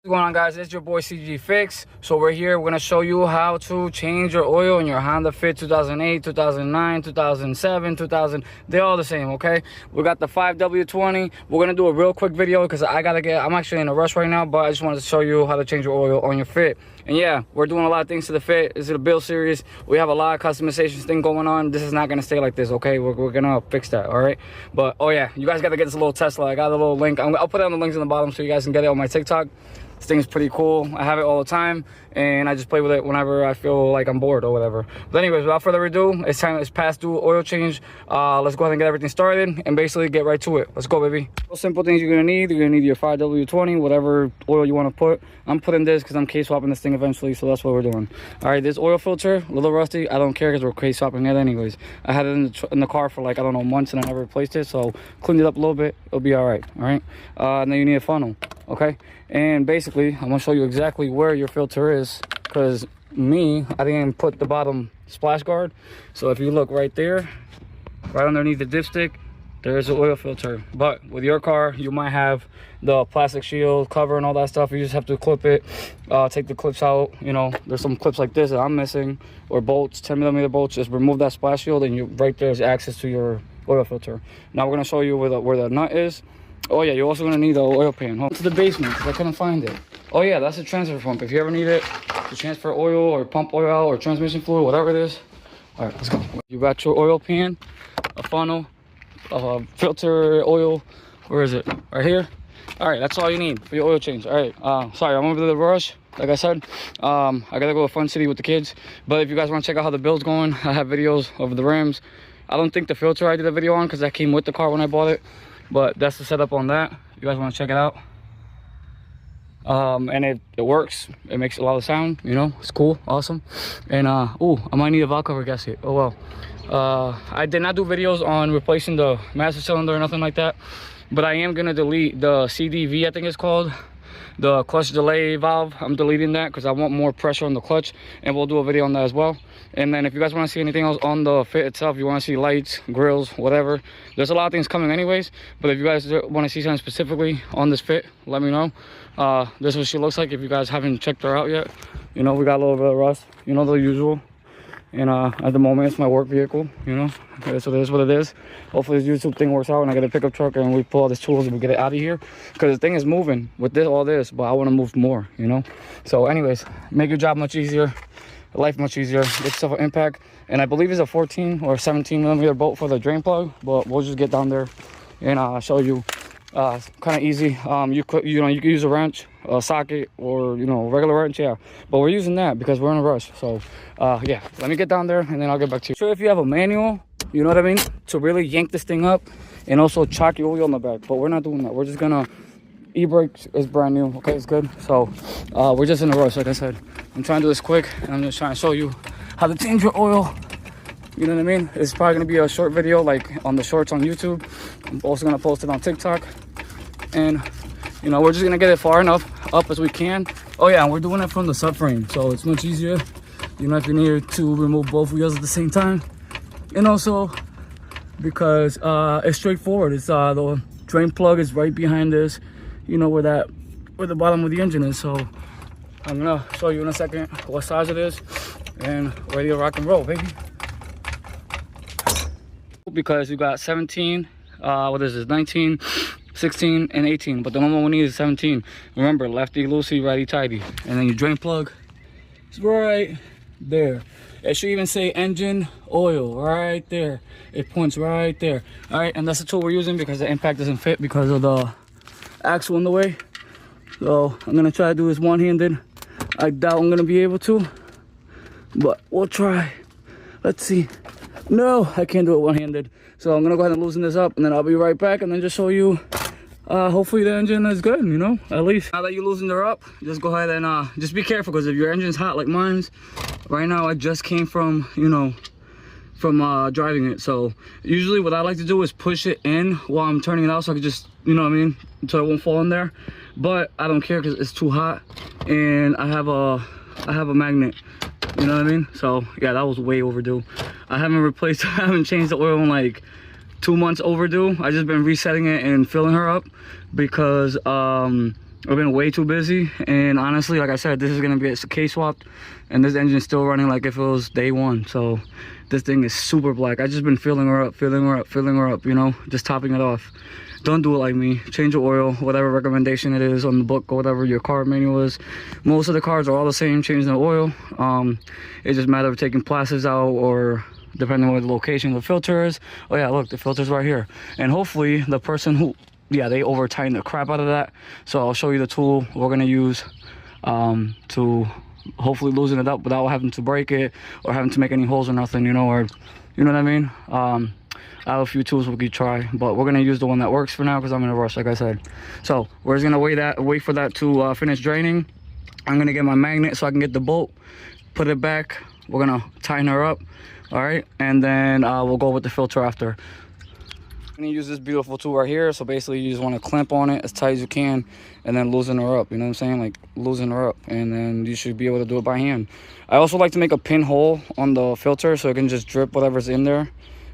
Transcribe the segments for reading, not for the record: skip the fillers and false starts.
What's going on, guys? It's your boy CGFIX. So we're here. We're going to show you how to change your oil in your Honda Fit 2008, 2009, 2007, 2000. They're all the same, okay? We got the 5W20. We're going to do a real quick video because I'm actually in a rush right now, but I just wanted to show you how to change your oil on your Fit. And yeah, we're doing a lot of things to the Fit. This is a build series. We have a lot of customizations thing going on. This is not going to stay like this, okay? We're going to fix that, all right? But, oh yeah, you guys got to get this little Tesla. I got a little link. I'll put it on the links in the bottom so you guys can get it on my TikTok. This thing is pretty cool. I have it all the time, and I just play with it whenever I feel like I'm bored or whatever. But anyways, without further ado, it's past due oil change. Let's go ahead and get everything started and basically get right to it. Let's go, baby. Simple things you're gonna need. You're gonna need your 5W20, whatever oil you want to put. I'm putting this because I'm case swapping this thing eventually, so that's what we're doing. All right, this oil filter, a little rusty. I don't care because we're case swapping it anyways. I had it in the car for like, I don't know, months, and I never replaced it, so cleaned it up a little bit. It'll be all right, all right? And then you need a funnel, okay? And basically, I'm gonna show you exactly where your filter is, because I didn't put the bottom splash guard. So if you look right there, right underneath the dipstick, there's an oil filter. But with your car, you might have the plastic shield cover and all that stuff. You just have to clip it, take the clips out. You know, there's some clips like this that I'm missing, or bolts, 10mm bolts. Just remove that splash shield, and right there's access to your oil filter. Now we're gonna show you where the nut is. Oh yeah, you're also gonna need the oil pan. Hold on to the basement because I couldn't find it. Oh yeah, that's a transfer pump. If you ever need it to transfer oil or pump oil out or transmission fluid, whatever it is. All right, let's go. You got your oil pan, a funnel, a filter, oil. Where is it? Right here. All right, that's all you need for your oil change. All right. Sorry, I'm over the rush. Like I said, I gotta go to Fun City with the kids. But if you guys want to check out how the build's going, I have videos of the rims. I don't think the filter I did a video on because that came with the car when I bought it. But that's the setup on that. You guys want to check it out. And it works. It makes a lot of sound, you know. It's cool, awesome. And oh, I might need a valve cover gasket. Oh well. I did not do videos on replacing the master cylinder or nothing like that, but I am gonna delete the CDV, I think it's called, the clutch delay valve. I'm deleting that because I want more pressure on the clutch, and we'll do a video on that as well. And then if you guys want to see anything else on the Fit itself, you want to see lights, grills, whatever, there's a lot of things coming anyways. But if you guys want to see something specifically on this Fit, let me know. This is what she looks like if you guys haven't checked her out yet. You know, we got a little bit of rust, you know, the usual. And at the moment, it's my work vehicle, you know. Okay, so this is what it is. Hopefully this YouTube thing works out and I get a pickup truck and we pull all these tools and we get it out of here. Because the thing is moving with all this, but I want to move more, you know. So anyways, make your job much easier, life much easier, get yourself an impact. And I believe it's a 14 or 17mm bolt for the drain plug, but we'll just get down there and show you. Kind of easy. You could use a wrench, a socket, or regular wrench, yeah, but we're using that because we're in a rush. So yeah, let me get down there and then I'll get back to you. Sure, if you have a manual, you know what I mean, to really yank this thing up and also chock your oil in the back, but we're not doing that. We're just gonna, e-brake is brand new, okay, it's good. So we're just in a rush. Like I said, I'm trying to do this quick and I'm just trying to show you how to change your oil. You know what I mean? It's probably gonna be a short video, like on the shorts on YouTube. I'm also gonna post it on TikTok, and we're just gonna get it far enough up as we can. Oh yeah, and we're doing it from the subframe, so it's much easier. If you need to remove both wheels at the same time, and also because it's straightforward. It's the drain plug is right behind this. You know where the bottom of the engine is. So I'm gonna show you in a second what size it is, and ready to rock and roll, baby. Because you got 17, what is this, 19, 16, and 18, but the normal one we need is 17. Remember, lefty loosey, righty tighty. And then your drain plug is right there. It should even say engine oil right there. It points right there. All right, and that's the tool we're using because the impact doesn't fit because of the axle in the way. So I'm gonna try to do this one-handed. I doubt I'm gonna be able to, but we'll try. Let's see. No, I can't do it one-handed. So I'm gonna go ahead and loosen this up, and then I'll be right back and then just show you. Hopefully the engine is good, at least. Now that you loosened her up, just go ahead and just be careful, because if your engine's hot like mine's right now, I just came from driving it. So usually what I like to do is push it in while I'm turning it out, so I can just, until it won't fall in there. But I don't care because it's too hot, and I have a magnet. You know what I mean? So yeah, that was way overdue. I haven't changed the oil in like 2 months overdue. I just been resetting it and filling her up because I've been way too busy, and honestly, like I said, this is gonna be a case swapped, and this engine's still running like if it was day one. So this thing is super black. I just been filling her up, you know, just topping it off. Don't do it like me. Change your oil, whatever recommendation it is on the book or whatever your car manual is. Most of the cars are all the same, change the oil. It's just a matter of taking plastics out, or depending on where the location of the filter is. Oh yeah, look, the filter's right here. And hopefully the person who, yeah, they over tighten the crap out of that. So I'll show you the tool we're gonna use to hopefully loosen it up without having to break it or having to make any holes or nothing, you know, or you know what I mean. I have a few tools we could try, but we're gonna use the one that works for now because I'm in a rush, like I said. So we're just gonna wait for that to finish draining. I'm gonna get my magnet so I can get the bolt, put it back. We're gonna tighten her up, all right, and then we'll go with the filter after. I'm gonna use this beautiful tool right here. So basically you just want to clamp on it as tight as you can and then loosen her up, you know what I'm saying, like loosen her up, and then you should be able to do it by hand. I also like to make a pinhole on the filter so it can just drip whatever's in there,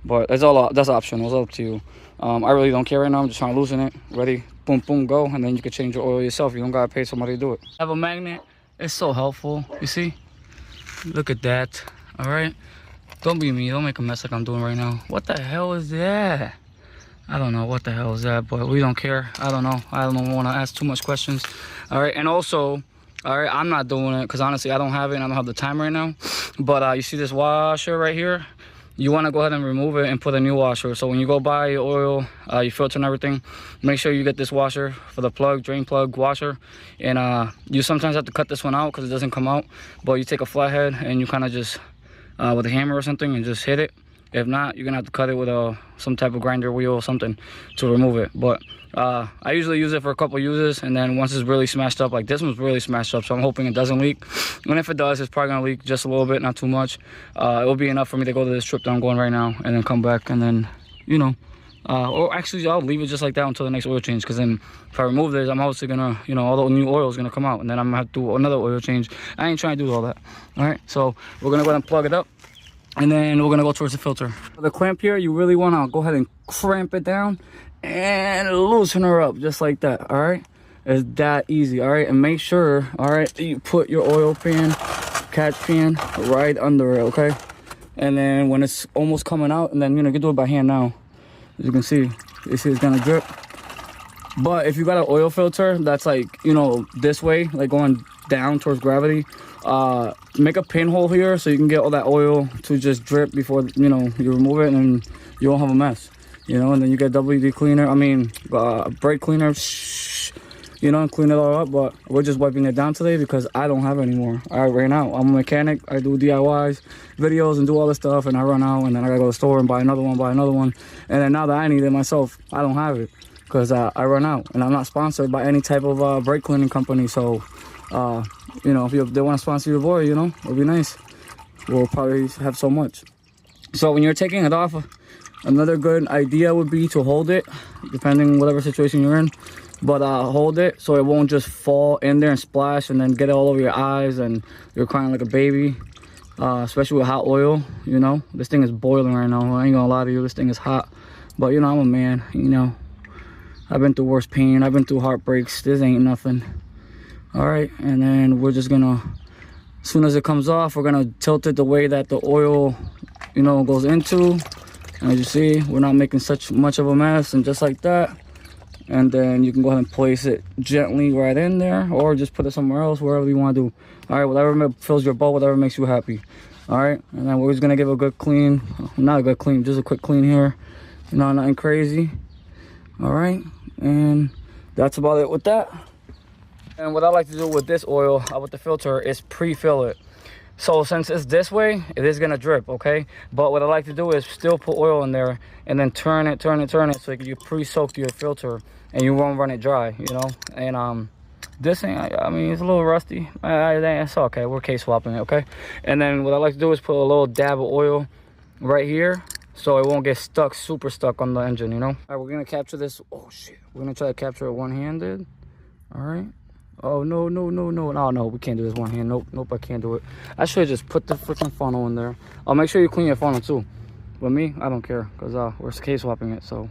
but it's all, that's optional, it's up to you. I really don't care right now. I'm just trying to loosen it. Ready, boom boom, go, and then you can change your oil yourself. You don't gotta pay somebody to do it. I have a magnet. It's so helpful, you see, look at that. All right, don't be me, don't make a mess like I'm doing right now. What the hell is that? I don't know what the hell is that, but we don't care. I don't know. I don't want to ask too much questions. All right, and also, all right, I'm not doing it because honestly, I don't have it and I don't have the time right now. But you see this washer right here? You want to go ahead and remove it and put a new washer. So when you go buy your oil, your filter and everything, make sure you get this washer for the plug, drain plug washer. And you sometimes have to cut this one out because it doesn't come out. But you take a flathead and you kind of just, with a hammer or something, and just hit it. If not, you're gonna have to cut it with some type of grinder wheel or something to remove it. But I usually use it for a couple uses, and then once it's really smashed up, like this one's really smashed up, so I'm hoping it doesn't leak. And if it does, it's probably gonna leak just a little bit, not too much. It will be enough for me to go to this trip that I'm going right now, and then come back, and then, you know, or actually I'll leave it just like that until the next oil change, because then if I remove this, I'm obviously gonna, you know, all the new oil is gonna come out, and then I'm gonna have to do another oil change. I ain't trying to do all that. All right, so we're gonna go ahead and plug it up, and then we're gonna go towards the filter. For the clamp here, you really wanna go ahead and cramp it down and loosen her up just like that. All right, it's that easy. All right, and make sure, all right, that you put your oil pan, catch pan right under it, okay? And then when it's almost coming out, and then, you know, you can do it by hand now. As you can see, you see it's gonna drip. But if you got an oil filter that's like, you know, this way, like going down towards gravity, make a pinhole here so you can get all that oil to just drip before, you know, you remove it, and you won't have a mess, you know. And then you get WD cleaner, I mean brake cleaner, you know, and clean it all up. But we're just wiping it down today because I don't have any more. All right, right now I'm a mechanic. I do DIYs videos and do all this stuff, and I run out, and then I gotta go to the store and buy another one, and then now that I need it myself, I don't have it because I run out. And I'm not sponsored by any type of brake cleaning company, so you know, if they want to sponsor your boy, you know, it'll be nice. We'll probably have so much. So when you're taking it off, another good idea would be to hold it, depending on whatever situation you're in. But hold it so it won't just fall in there and splash and then get it all over your eyes and you're crying like a baby. Especially with hot oil, you know. This thing is boiling right now. I ain't gonna lie to you, this thing is hot. But you know, I'm a man, you know. I've been through worse pain, I've been through heartbreaks. This ain't nothing. All right, and then we're just gonna, as soon as it comes off, we're gonna tilt it the way that the oil, you know, goes into. And as you see, we're not making such much of a mess, and just like that. And then you can go ahead and place it gently right in there, or just put it somewhere else, wherever you want to do. All right, whatever fills your boat, whatever makes you happy. All right, and then we're just gonna give it a good clean, not a good clean, just a quick clean here, you know, nothing crazy. All right, and that's about it with that. And what I like to do with this oil, with the filter, is pre-fill it. So since it's this way, it is gonna drip, okay? But what I like to do is still put oil in there and then turn it so you pre-soak your filter and you won't run it dry, you know? And this thing, I mean, it's a little rusty. It's okay, we're case swapping it, okay? And then what I like to do is put a little dab of oil right here so it won't get stuck, super stuck on the engine, you know? All right, we're gonna capture this. Oh shit, we're gonna try to capture it one-handed. All right. Oh, no, we can't do this one hand. Nope, I can't do it. I should have just put the freaking funnel in there. Make sure you clean your funnel too. But me, I don't care, because we're case swapping it, so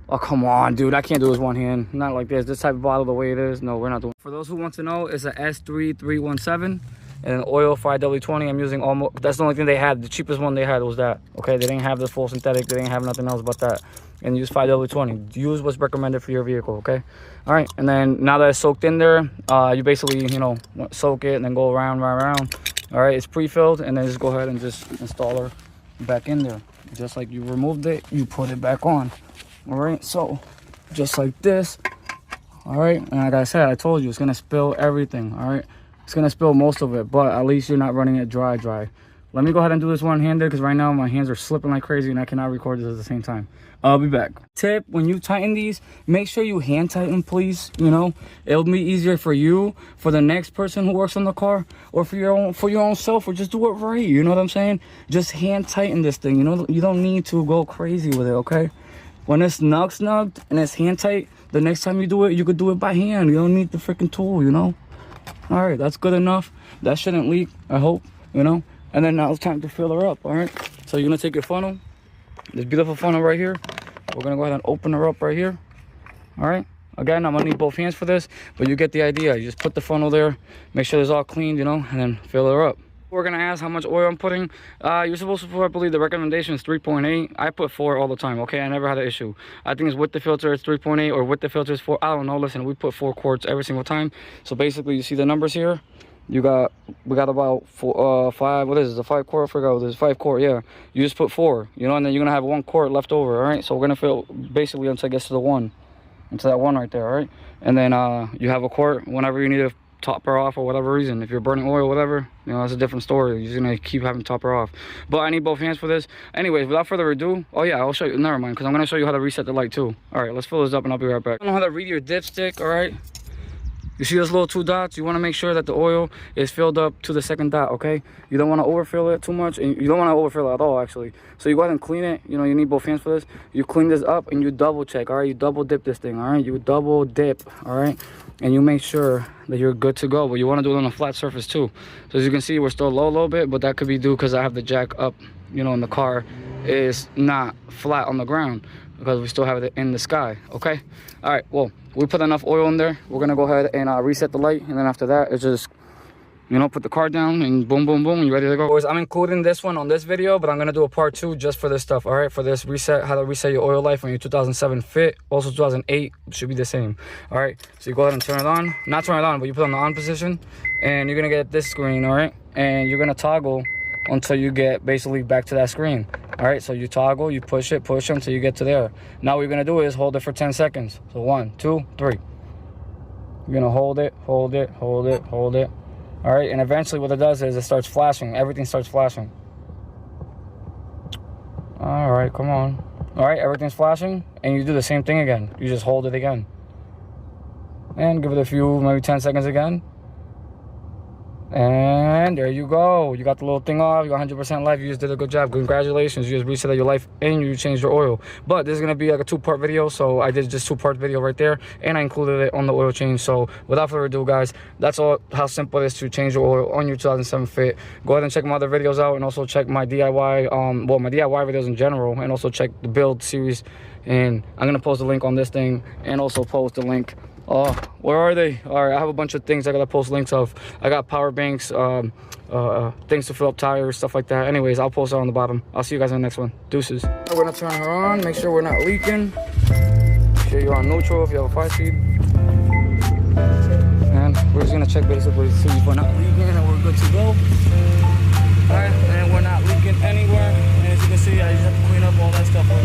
Oh, come on, dude. I can't do this one hand. Not like this. This type of bottle the way it is. No, we're not doing it. For those who want to know, it's a S3317 and oil 5W20. I'm using almost, that's the only thing they had. The cheapest one they had was that. Okay, they didn't have the full synthetic. They didn't have nothing else but that. And use 5W20. Use what's recommended for your vehicle, okay? All right, and then now that it's soaked in there, you basically, you know, soak it and then go around. All right, it's pre-filled, and then just go ahead and just install her back in there. Just like you removed it, you put it back on. All right, so just like this. All right, and like I said, I told you it's gonna spill everything. All right, it's gonna spill most of it, but at least you're not running it dry. Let me go ahead and do this one-handed, because right now my hands are slipping like crazy and I cannot record this at the same time. I'll be back. Tip, when you tighten these, make sure you hand tighten, please. You know, it'll be easier for you, for the next person who works on the car, or for your own self, or just do it right. You know what I'm saying? Just hand tighten this thing. You know, you don't need to go crazy with it, okay? When it's snugged and it's hand tight, the next time you do it, you could do it by hand. You don't need the freaking tool, you know? All right, that's good enough. That shouldn't leak, I hope, you know? And then now it's time to fill her up, all right? So you're gonna take your funnel, this beautiful funnel right here. We're gonna go ahead and open her up right here, all right? Again, I'm gonna need both hands for this, but you get the idea. You just put the funnel there, make sure it's all clean, you know, and then fill her up. We're gonna ask how much oil I'm putting. You're supposed to put, I believe the recommendation is 3.8. I put 4 all the time, okay? I never had an issue. I think it's with the filter it's 3.8, or with the filter it's 4. I don't know. Listen, we put 4 quarts every single time. So basically, you see the numbers here. We got about 5. What is this? A 5 quart? I forgot. There's 5 quart. Yeah. You just put 4, you know, and then you're gonna have 1 quart left over. All right. So we're gonna fill basically until it gets to the 1, into that 1 right there. All right. And then you have a quart whenever you need to top her off, or whatever reason. If you're burning oil, whatever, you know, that's a different story. You're just gonna keep having to top her off. But I need both hands for this. Anyways, without further ado, oh yeah, I'll show you. Never mind, because I'm gonna show you how to reset the light too. All right, let's fill this up and I'll be right back. I don't know how to read your dipstick. All right, you see those little 2 dots? You want to make sure that the oil is filled up to the second dot, okay? You don't want to overfill it too much, and you don't want to overfill it at all, actually. So you go ahead and clean it. You know, you need both hands for this. You clean this up and you double check, all right? You double dip this thing, all right? You double dip, all right? And you make sure that you're good to go. But you want to do it on a flat surface too. So as you can see, we're still low a little bit, but that could be due because I have the jack up, you know, and the car is not flat on the ground, because we still have it in the sky, okay? All right, well, we put enough oil in there. We're gonna go ahead and reset the light, and then after that, it's just, you know, put the car down and boom, boom, boom, you ready to go. Boys, I'm including this one on this video, but I'm gonna do a part 2 just for this stuff, all right? For this reset, how to reset your oil life on your 2007 Fit. Also 2008 should be the same, all right? So you go ahead and turn it on. Not turn it on, but you put it on the on position, and you're gonna get this screen, all right? And you're gonna toggle until you get basically back to that screen. All right, so you toggle, you push until you get to there. Now what you're gonna do is hold it for 10 seconds. So 1, 2, 3. You're gonna hold it. All right, and eventually what it does is it starts flashing. Everything starts flashing. All right, come on. All right, everything's flashing, and you do the same thing again. You just hold it again. And give it a few, maybe 10 seconds again. And there you go. You got the little thing off. You got 100% life. You just did a good job. Congratulations. You just reset your life and you changed your oil. But this is going to be like a 2-part video. So I did just 2-part video right there. And I included it on the oil change. So without further ado, guys, that's all how simple it is to change your oil on your 2007 Fit. Go ahead and check my other videos out. And also check my DIY, well, my DIY videos in general. And also check the build series. And I'm going to post a link on this thing. And also post a link. Where are they? All right, I have a bunch of things I gotta post links of. I got power banks, things to fill up tires, stuff like that. Anyways, I'll post it on the bottom. I'll see you guys in the next one. Deuces. We're gonna turn her on, make sure we're not leaking. Make sure you're on neutral if you have a 5-speed. And we're just gonna check basically to see if we're not leaking and we're good to go. All right, and we're not leaking anywhere. And as you can see, I just have to clean up all that stuff with